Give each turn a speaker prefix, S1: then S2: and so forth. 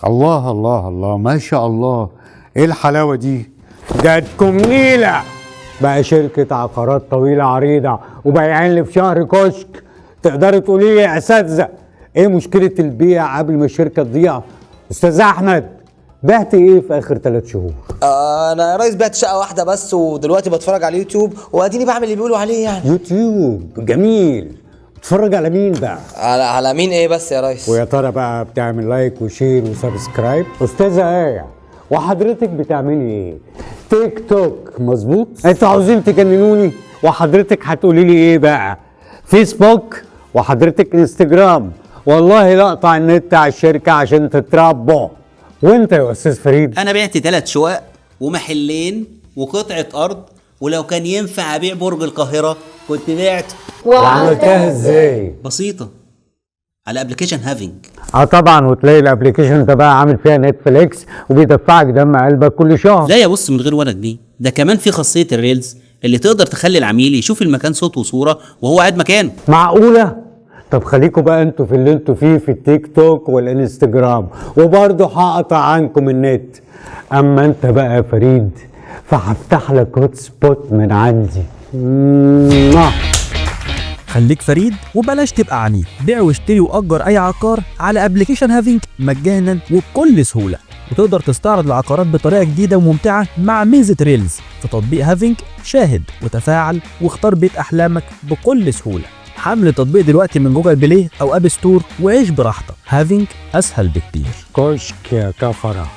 S1: الله الله الله، ما شاء الله، ايه الحلاوه دي؟ جاتكم نيله. بقى شركه عقارات طويله عريضه وبايعين لي في شهر كشك. تقدري تقولي لي يا اساتذه ايه مشكله البيع قبل ما الشركه تضيع؟ استاذ احمد، بعت ايه في اخر 3 شهور؟
S2: انا يا ريس بعت شقه واحده بس، ودلوقتي بتفرج على اليوتيوب واديني بعمل اللي بيقولوا عليه يعني.
S1: يوتيوب جميل. بتتفرج على مين بقى؟
S2: على مين ايه بس يا ريس؟
S1: ويا ترى بقى بتعمل لايك وشير وسبسكرايب؟ استاذه ايه، وحضرتك بتعملي ايه؟ تيك توك مظبوط؟ انتوا عاوزين تجننوني؟ وحضرتك هتقولي لي ايه بقى؟ فيسبوك؟ وحضرتك انستجرام؟ والله لا اقطع النت على الشركه عشان تتربوا. وانت يا استاذ فريد؟
S3: انا بعت 3 شقق ومحلين وقطعه ارض، ولو كان ينفع ابيع برج القاهره كنت بعت.
S1: وعملتها ازاي؟
S3: بسيطه، على ابلكيشن هافينج.
S1: طبعا، وتلاقي الابلكيشن ده بقى عامل فيها نتفليكس وبيدفعك دم قلبك كل شهر.
S3: لا يا بص، من غير ولا جنيه. ده كمان في خاصيه الريلز اللي تقدر تخلي العميل يشوف المكان صوت وصوره وهو قاعد مكانه.
S1: معقوله؟ طب خليكوا بقى انتوا في اللي انتوا فيه في التيك توك والانستجرام، وبرضه هقطع عنكم النت. اما انت بقى يا فريد فهفتح لك هوت سبوت من عندي.
S4: خليك فريد وبلاش تبقى عنيد. بيع واشتري واجر اي عقار على ابلكيشن هافينج مجانا وبكل سهوله، وتقدر تستعرض العقارات بطريقه جديده وممتعه مع ميزه ريلز. في تطبيق هافينج شاهد وتفاعل واختار بيت احلامك بكل سهوله. حمل التطبيق دلوقتي من جوجل بلاي او اب ستور وعيش براحتك. هافينج اسهل بكتير.
S1: كشك يا كفره.